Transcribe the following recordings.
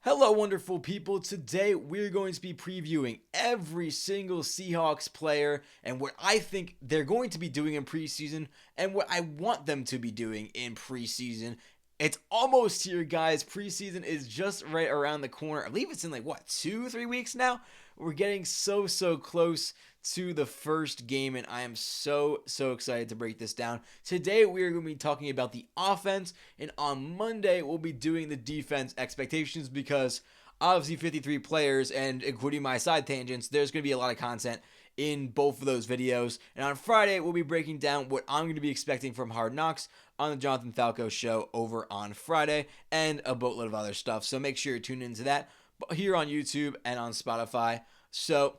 Hello, wonderful people. Today, we're going to be previewing every single Seahawks player and what I think they're going to be doing in preseason and what I want them to be doing in preseason. It's almost here, guys. Preseason is just right around the corner. I believe it's in 2, 3 weeks now? We're getting so close to the first game, and I am so excited to break this down. Today, we are going to be talking about the offense, and on Monday, we'll be doing the defense expectations because obviously 53 players, and including my side tangents, there's going to be a lot of content in both of those videos. And on Friday, we'll be breaking down what I'm going to be expecting from Hard Knocks on the Jonathan Falco show over on Friday, and a boatload of other stuff. So make sure you tune into that here on YouTube and on Spotify. So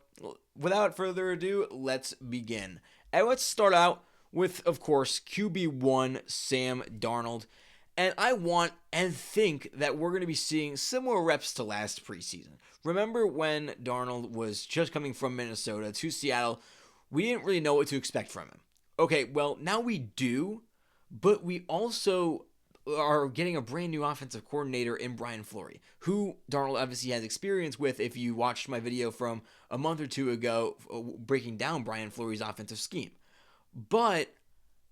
without further ado, let's begin. And let's start out with, of course, QB1 Sam Darnold. And I want and think that we're going to be seeing similar reps to last preseason. Remember when Darnold was just coming from Minnesota to Seattle, we didn't really know what to expect from him. Okay, well, now we do, but we also are getting a brand new offensive coordinator in Brian Fleury, who Darnold obviously has experience with. If you watched my video from a month or two ago breaking down Brian Fleury's offensive scheme. But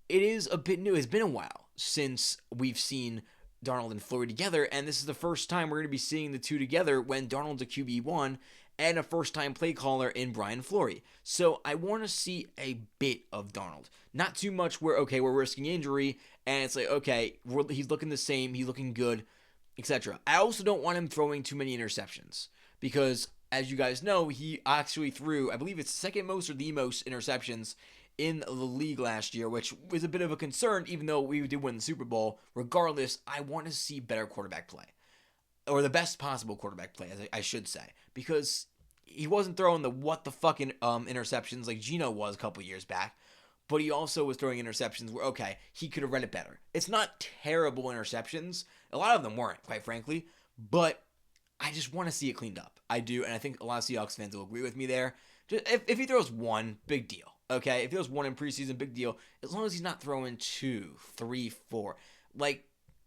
it is a bit new. It's been a while since we've seen Darnold and Fleury together, and this is the first time we're going to be seeing the two together when Darnold's a QB1 and a first-time play caller in Brian Fleury. So I want to see a bit of Darnold. Not too much where, okay, we're risking injury, and it's like, okay, he's looking the same, he's looking good, etc. I also don't want him throwing too many interceptions because, as you guys know, he actually threw, I believe it's second most or the most interceptions in the league last year, which was a bit of a concern, even though we did win the Super Bowl. Regardless, I want to see better quarterback play. Or the best possible quarterback play, as I should say. Because he wasn't throwing the what-the-fuck interceptions like Geno was a couple years back. But he also was throwing interceptions where, okay, he could have read it better. It's not terrible interceptions. A lot of them weren't, quite frankly. But I just want to see it cleaned up. I do, and I think a lot of Seahawks fans will agree with me there. Just, if he throws one, big deal. Okay, if he throws one in preseason, big deal. As long as he's not throwing 2, 3, 4.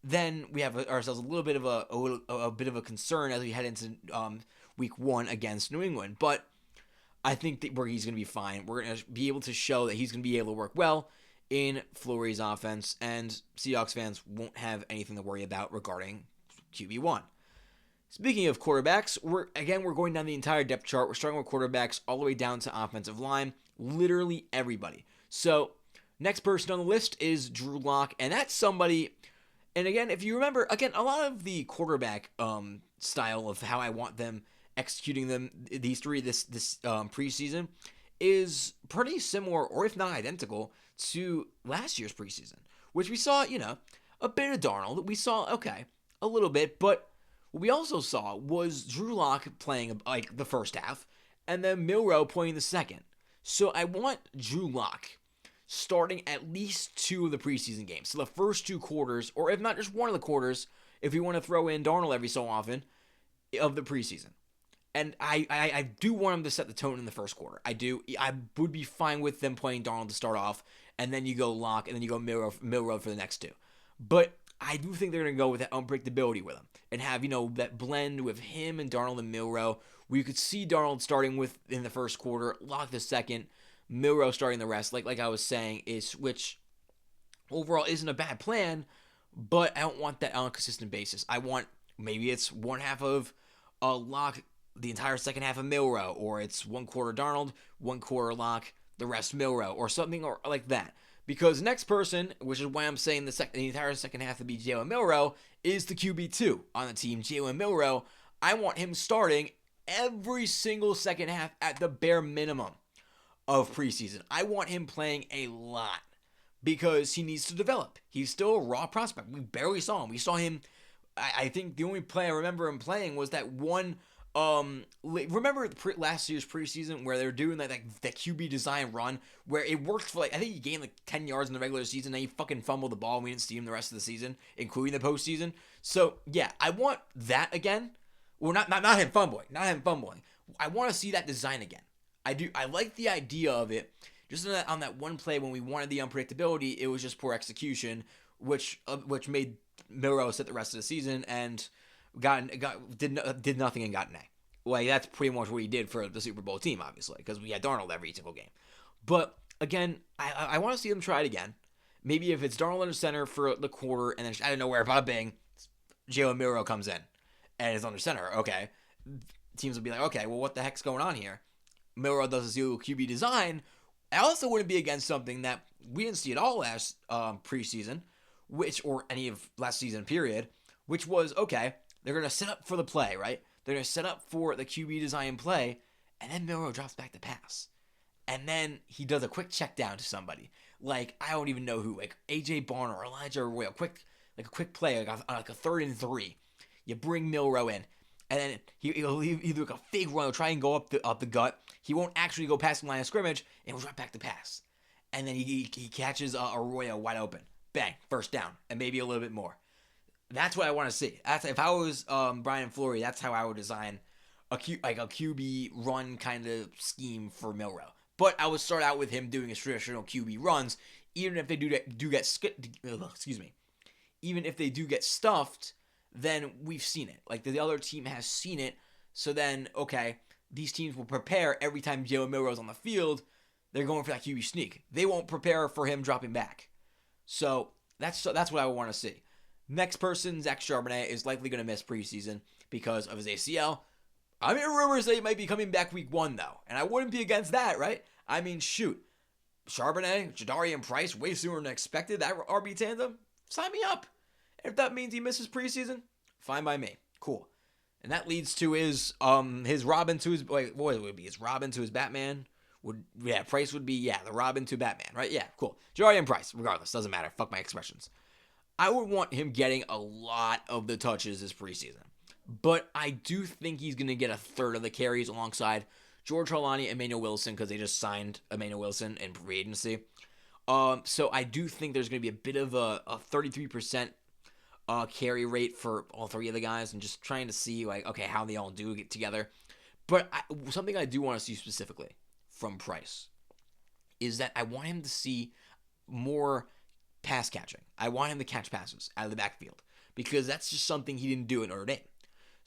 Then we have ourselves a little bit of a concern as we head into week 1 against New England. But I think that he's going to be fine. We're going to be able to show that he's going to be able to work well in Fleury's offense, and Seahawks fans won't have anything to worry about regarding QB1. Speaking of quarterbacks, we're going down the entire depth chart. We're starting with quarterbacks all the way down to offensive line, literally everybody. So next person on the list is Drew Lock, and that's somebody. And again, if you remember, a lot of the quarterback style of how I want them executing them, these three this preseason, is pretty similar, or if not identical, to last year's preseason, which we saw, a bit of Darnold. We saw, a little bit, but what we also saw was Drew Lock playing the first half, and then Milroe playing the second. So I want Drew Lock starting at least 2 of the preseason games. So the first 2 quarters, or if not just one of the quarters, if we want to throw in Darnold every so often, of the preseason. And I do want him to set the tone in the first quarter. I do. I would be fine with them playing Darnold to start off, and then you go Lock, and then you go Milroe for the next 2. But I do think they're going to go with that unpredictability with him and have, that blend with him and Darnold and Milroe, where you could see Darnold starting with in the first quarter, Lock the second, Milroe starting the rest, like I was saying, which overall isn't a bad plan, but I don't want that on a consistent basis. I want, maybe it's one half of Lock, the entire second half of Milroe, or it's 1 quarter Darnold, 1 quarter Lock, the rest Milroe, or something or like that. Because next person, which is why I'm saying the entire second half would be Jalen Milroe, is the QB2 on the team, Jalen Milroe. I want him starting every single second half at the bare minimum of preseason. I want him playing a lot because he needs to develop. He's still a raw prospect. We barely saw him. We saw him, I think the only play I remember him playing was that one, remember last year's preseason where they were doing that QB design run where it worked for I think he gained 10 yards in the regular season, and he fucking fumbled the ball and we didn't see him the rest of the season, including the postseason. So yeah, I want that again. Well, not him fumbling. Not him fumbling. I want to see that design again. I do. I like the idea of it. Just on that one play when we wanted the unpredictability, it was just poor execution, which made Milroe sit the rest of the season, and did nothing and got an A. Like, that's pretty much what he did for the Super Bowl team, obviously, because we had Darnold every single game. But again, I want to see them try it again. Maybe if it's Darnold under center for the quarter, and then out of nowhere, bada bing, Jalen Milroe comes in and is under center. Okay, teams will be like, okay, well, what the heck's going on here? Milroe does his new QB design. I also wouldn't be against something that we didn't see at all last preseason, or any of last season period, which was, okay, they're going to set up for the play, right? They're going to set up for the QB design play, and then Milroe drops back to pass. And then he does a quick check down to somebody. Like, I don't even know who, like A.J. Barn or Elijah Royal. A quick play, like a 3rd and 3. You bring Milroe in, and then he'll either like a fake run, he'll try and go up the gut. He won't actually go past the line of scrimmage, and he'll drop back to pass. And then he catches Arroyo wide open. Bang, first down, and maybe a little bit more. That's what I want to see. If I was Brian Fleury, that's how I would design a QB run kind of scheme for Milroe. But I would start out with him doing his traditional QB runs, even if they even if they do get stuffed, then we've seen it. Like, the other team has seen it. So then, okay, these teams will prepare every time Jalen Milroe's on the field. They're going for that QB sneak. They won't prepare for him dropping back. So that's what I want to see. Next person, Zach Charbonnet, is likely going to miss preseason because of his ACL. I'm hearing rumors that he might be coming back week 1, though. And I wouldn't be against that, right? I mean, shoot. Charbonnet, Jadarian Price, way sooner than expected. That RB tandem, sign me up. And if that means he misses preseason, fine by me. Cool. And that leads to his Robin to his... Wait, what would it be? His Robin to his Batman? Price would be, the Robin to Batman, right? Yeah, cool. Jadarian Price, regardless. Doesn't matter. Fuck my expressions. I would want him getting a lot of the touches this preseason. But I do think he's going to get a third of the carries alongside George Holani and Emmanuel Wilson, because they just signed Emmanuel Wilson in free agency. So I do think there's going to be a bit of a 33% carry rate for all three of the guys, and just trying to see, like, okay, how they all do get together. But something I do want to see specifically from Price is that I want him to see more pass catching. I want him to catch passes out of the backfield, because that's just something he didn't do in Notre Dame.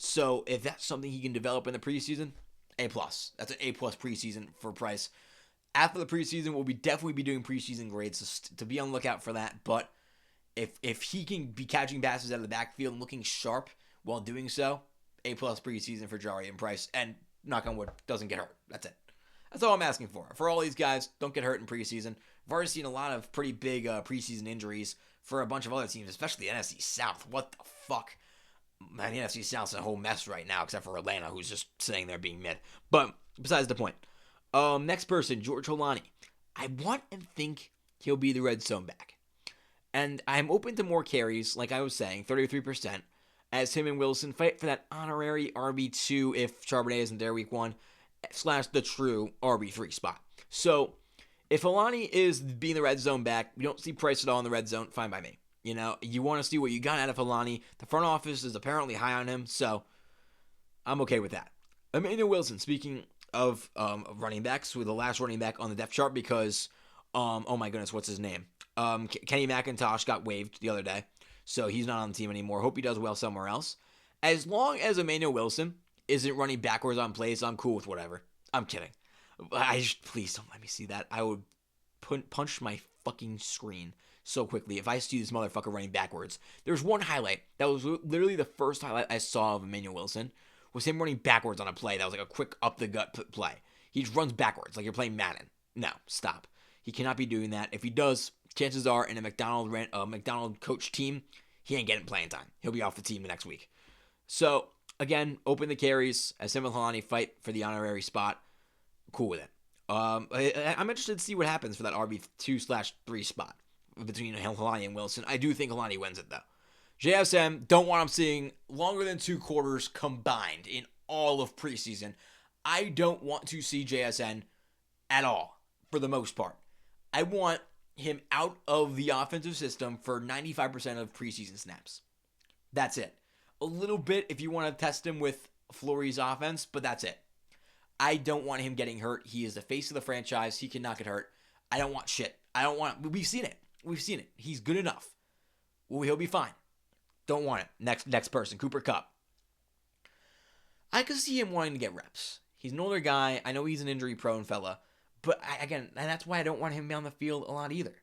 So if that's something he can develop in the preseason, A+. That's an A+ preseason for Price. After the preseason, we'll definitely be doing preseason grades, so to be on the lookout for that. But if he can be catching passes out of the backfield and looking sharp while doing so, A+ preseason for Jadarian Price. And knock on wood, doesn't get hurt. That's it. That's all I'm asking for. For all these guys, don't get hurt in preseason. I've already seen a lot of pretty big preseason injuries for a bunch of other teams, especially the NFC South. What the fuck? Man, the NFC South's a whole mess right now, except for Atlanta, who's just sitting there being mid. But besides the point. Next person, George Holani. I want and think he'll be the red zone back. And I'm open to more carries, like I was saying, 33%, as him and Wilson fight for that honorary RB2 if Charbonnet isn't there week 1, / the true RB3 spot. So, if Holani is being the red zone back, we don't see Price at all in the red zone, fine by me. You know, you want to see what you got out of Holani. The front office is apparently high on him, so I'm okay with that. Emmanuel Wilson, speaking of running backs, with the last running back on the depth chart, because, oh my goodness, what's his name? Kenny McIntosh got waived the other day, so he's not on the team anymore. Hope he does well somewhere else. As long as Emmanuel Wilson isn't running backwards on plays, I'm cool with whatever. I'm kidding. Please don't let me see that. I would punch my fucking screen so quickly if I see this motherfucker running backwards. There's one highlight that was literally the first highlight I saw of Emmanuel Wilson, was him running backwards on a play that was like a quick up-the-gut play. He just runs backwards like you're playing Madden. No, stop. He cannot be doing that. If he does, chances are in a McDonald coach team, he ain't getting playing time. He'll be off the team the next week. So, again, open the carries as him and Holani fight for the honorary spot. Cool with it. I'm interested to see what happens for that RB2/3 spot between Holani and Wilson. I do think Holani wins it, though. JSM, don't want him seeing longer than 2 quarters combined in all of preseason. I don't want to see JSN at all, for the most part. I want him out of the offensive system for 95% of preseason snaps. That's it. A little bit if you want to test him with Fleury's offense, but that's it. I don't want him getting hurt. He is the face of the franchise. He cannot get hurt. I don't want shit. We've seen it. We've seen it. He's good enough. Well, he'll be fine. Don't want it. Next person, Cooper Kupp. I could see him wanting to get reps. He's an older guy. I know he's an injury-prone fella. But, again, and that's why I don't want him to be on the field a lot either.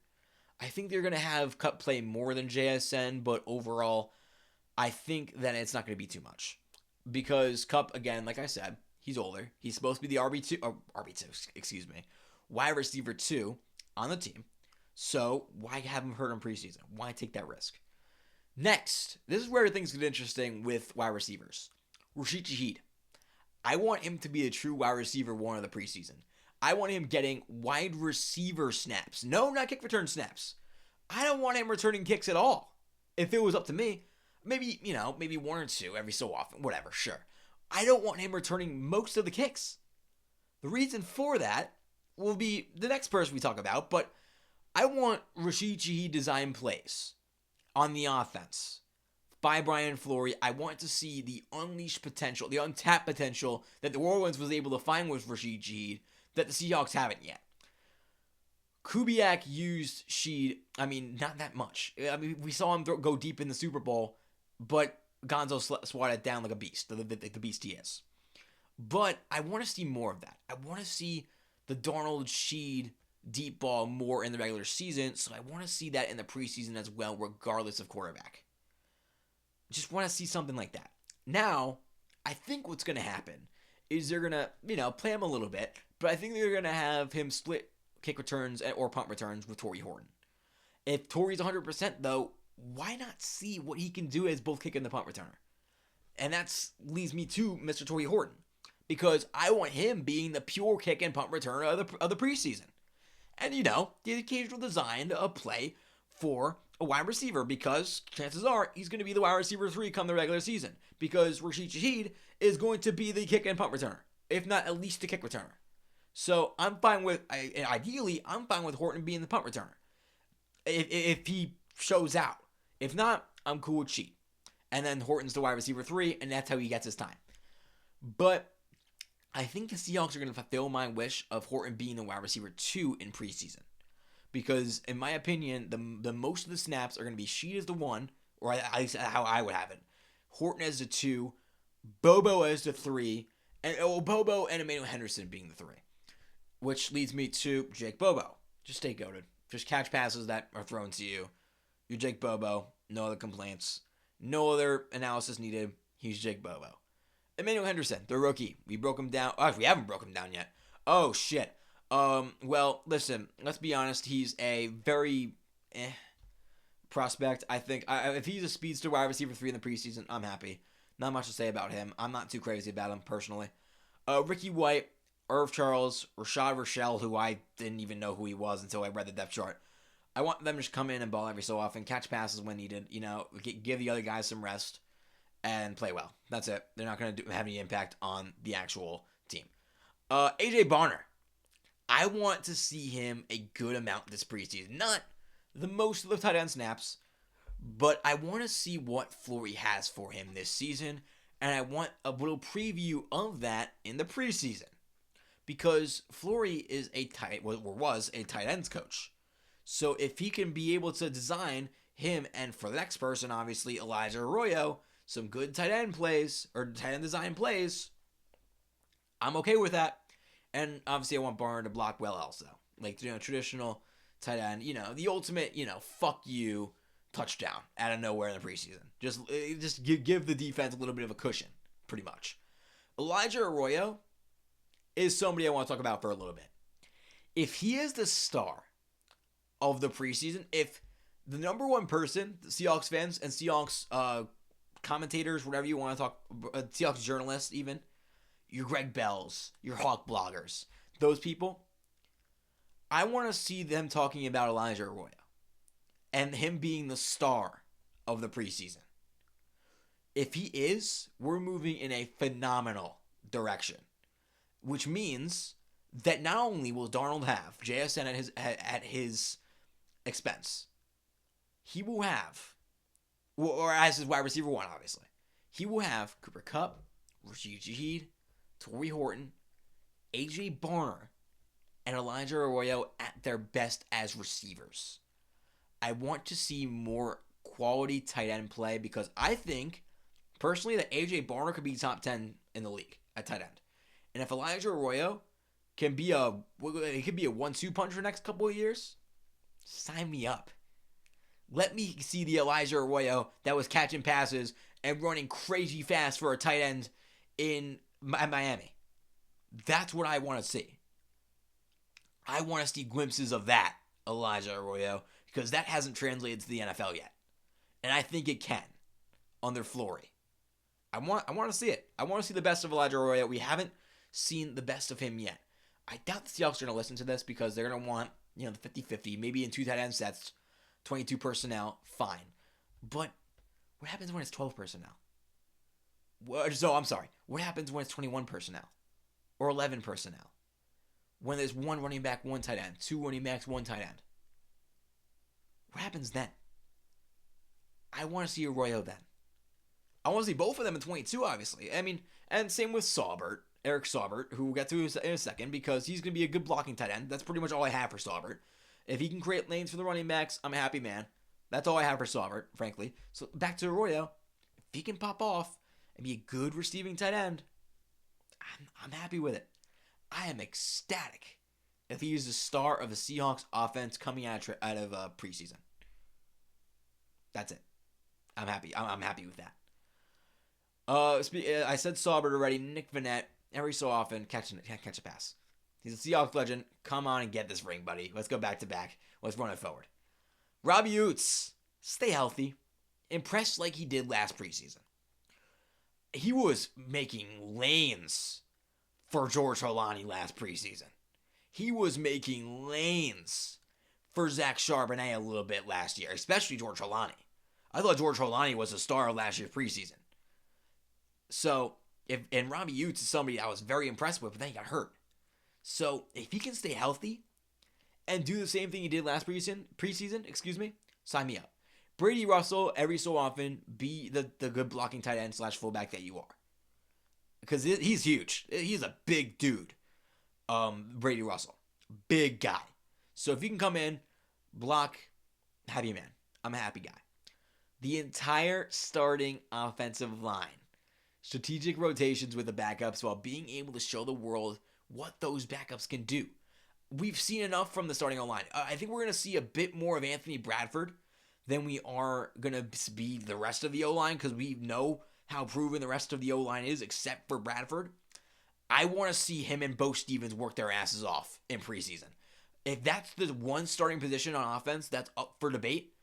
I think they're going to have Kupp play more than JSN, but overall, I think that it's not going to be too much. Because Kupp, again, like I said, he's older. He's supposed to be the wide receiver 2 on the team. So why have him hurt in preseason? Why take that risk? Next, this is where things get interesting with wide receivers. Rashid Shaheed. I want him to be a true wide receiver 1 of the preseason. I want him getting wide receiver snaps. No, not kick return snaps. I don't want him returning kicks at all. If it was up to me, maybe 1 or 2 every so often, whatever, sure. I don't want him returning most of the kicks. The reason for that will be the next person we talk about, but I want Rashid Shaheed design plays on the offense by Brian Fleury. I want to see the unleashed potential, the untapped potential that the Orleans was able to find with Rashid Shaheed that the Seahawks haven't yet. Kubiak used Shaheed, not that much. We saw him go deep in the Super Bowl, but Gonzo swatted down like a beast, the beast he is. But I want to see more of that. I want to see the Darnold Shaheed deep ball more in the regular season, so I want to see that in the preseason as well, regardless of quarterback. Just want to see something like that. Now, I think what's going to happen is they're going to, play him a little bit, but I think they're going to have him split kick returns or punt returns with Torrey Horton. If Torrey's 100%, though, why not see what he can do as both kick and the punt returner? And that leads me to Mr. Torrey Horton, because I want him being the pure kick and punt returner of the preseason. And, the occasional design a play for a wide receiver, because chances are he's going to be the wide receiver 3 come the regular season, because Rashid Shaheed is going to be the kick and punt returner, if not at least the kick returner. So ideally, I'm fine with Horton being the punt returner if he shows out. If not, I'm cool with Shaheed. And then Horton's the wide receiver 3, and that's how he gets his time. But I think the Seahawks are going to fulfill my wish of Horton being the wide receiver 2 in preseason. Because, in my opinion, the most of the snaps are going to be Shaheed as the 1, or at least how I would have it. Horton as the 2, Bobo as the 3, and Bobo and Emmanuel Henderson being the 3. Which leads me to Jake Bobo. Just stay goated. Just catch passes that are thrown to you. You're Jake Bobo. No other complaints. No other analysis needed. He's Jake Bobo. Emmanuel Henderson, the rookie. We broke him down. Oh, we haven't broken him down yet. Oh, shit. Well, listen. Let's be honest. He's a very prospect. I think if he's a speedster wide receiver 3 in the preseason, I'm happy. Not much to say about him. I'm not too crazy about him personally. Ricky White, Irv Charles, Rashad Rochelle, who I didn't even know who he was until I read the depth chart. I want them to just come in and ball every so often, catch passes when needed, give the other guys some rest, and play well. That's it. They're not going to have any impact on the actual team. AJ Barner. I want to see him a good amount this preseason. Not the most of the tight end snaps, but I want to see what Fleury has for him this season, and I want a little preview of that in the preseason. Because Fleury was a tight ends coach. So if he can be able to design him, and for the next person, obviously, Elijah Arroyo, some good tight end plays, or tight end design plays, I'm okay with that. And obviously I want Barner to block well also. Like, traditional tight end, the ultimate, fuck you touchdown out of nowhere in the preseason. Just give the defense a little bit of a cushion, pretty much. Elijah Arroyo is somebody I want to talk about for a little bit. If he is the star of the preseason, if the number one person, the Seahawks fans and Seahawks commentators, whatever you want to talk, Seahawks journalists even, your Greg Bells, your Hawk bloggers, those people, I want to see them talking about Elijah Arroyo and him being the star of the preseason. If he is, we're moving in a phenomenal direction. Which means that not only will Darnold have JSN at his expense, he will have, or as his wide receiver 1, obviously, he will have Cooper Kupp, Rashid Shaheed, Torrey Horton, AJ Barner, and Elijah Arroyo at their best as receivers. I want to see more quality tight end play because I think personally that A.J. Barner could be top 10 in the league at tight end. And if Elijah Arroyo can be a 1-2 punch for the next couple of years, sign me up. Let me see the Elijah Arroyo that was catching passes and running crazy fast for a tight end in Miami. That's what I want to see. I want to see glimpses of that Elijah Arroyo because that hasn't translated to the NFL yet. And I think it can under Flory. I want to see it. I want to see the best of Elijah Arroyo. We haven't seen the best of him yet. I doubt the Seahawks are going to listen to this because they're going to want, the 50-50, maybe in 2 tight end sets, 22 personnel, fine. But what happens when it's 12 personnel? I'm sorry. What happens when it's 21 personnel? Or 11 personnel? When there's 1 running back, 1 tight end, 2 running backs, 1 tight end. What happens then? I want to see Arroyo then. I want to see both of them in 22, obviously. I mean, and same with Eric Saubert, who we'll get to in a second, because he's going to be a good blocking tight end. That's pretty much all I have for Saubert. If he can create lanes for the running backs, I'm a happy man. That's all I have for Saubert, frankly. So back to Arroyo. If he can pop off and be a good receiving tight end, I'm happy with it. I am ecstatic if he is the star of the Seahawks offense coming out of preseason. That's it. I'm happy. I'm happy with that. I said Saubert already. Nick Vannett, every so often, catch a pass. He's a Seahawks legend. Come on and get this ring, buddy. Let's go back to back. Let's run it forward. Robbie Oots, stay healthy. Impressed like he did last preseason. He was making lanes for George Holani last preseason. He was making lanes for Zach Charbonnet a little bit last year, especially George Holani. I thought George Holani was the star of last year's preseason. So, and Robbie Oots is somebody I was very impressed with, but then he got hurt. So, if he can stay healthy and do the same thing he did last preseason, sign me up. Brady Russell, every so often, be the good blocking tight end / fullback that you are. Because he's huge. He's a big dude. Brady Russell. Big guy. So if you can come in, block, happy man. I'm a happy guy. The entire starting offensive line. Strategic rotations with the backups while being able to show the world what those backups can do. We've seen enough from the starting O-line. I think we're going to see a bit more of Anthony Bradford than we are going to be the rest of the O-line because we know how proven the rest of the O-line is except for Bradford. I want to see him and Bo Stevens work their asses off in preseason. If that's the one starting position on offense that's up for debate,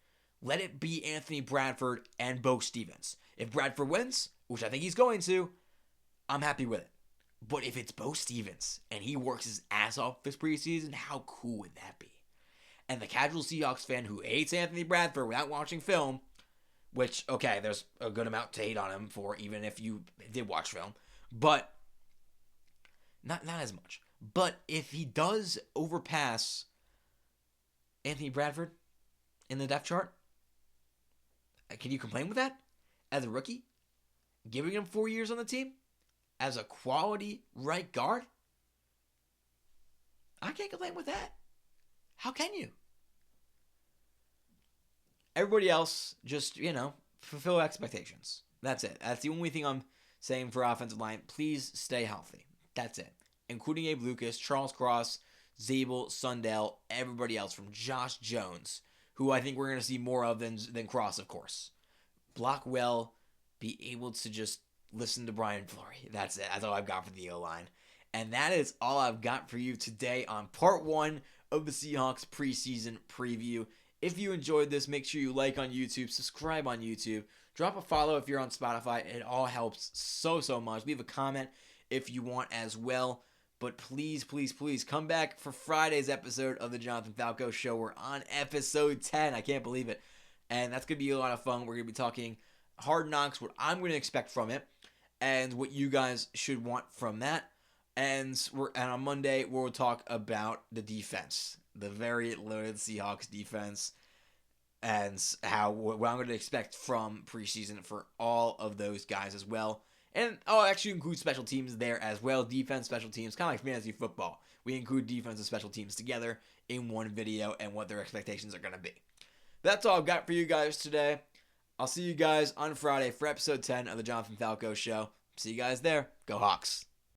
let it be Anthony Bradford and Bo Stevens. If Bradford wins, which I think he's going to, I'm happy with it. But if it's Bo Stevens and he works his ass off this preseason, how cool would that be? And the casual Seahawks fan who hates Anthony Bradford without watching film, which, okay, there's a good amount to hate on him for, even if you did watch film, but not as much. But if he does overpass Anthony Bradford in the depth chart, can you complain with that? As a rookie? Giving him 4 years on the team? As a quality right guard? I can't complain with that. How can you? Everybody else, just, fulfill expectations. That's it. That's the only thing I'm saying for offensive line. Please stay healthy. That's it. Including Abe Lucas, Charles Cross, Zabel, Sundell, everybody else from Josh Jones, who I think we're going to see more of than Cross, of course. Block well, be able to just listen to Brian Flory. That's it. That's all I've got for the O-line. And that is all I've got for you today on part 1 of the Seahawks preseason preview. If you enjoyed this, make sure you like on YouTube, subscribe on YouTube, drop a follow if you're on Spotify. It all helps so much. Leave a comment if you want as well. But please, please, please come back for Friday's episode of the Jonathan Falco Show. We're on episode 10. I can't believe it. And that's going to be a lot of fun. We're going to be talking Hard Knocks, what I'm going to expect from it, and what you guys should want from that. And on Monday, we'll talk about the defense, the very loaded Seahawks defense, and what I'm going to expect from preseason for all of those guys as well. And I'll actually include special teams there as well. Defense, special teams, kind of like fantasy football. We include defense and special teams together in one video and what their expectations are going to be. That's all I've got for you guys today. I'll see you guys on Friday for episode 10 of the Jonathan Falco Show. See you guys there. Go Hawks.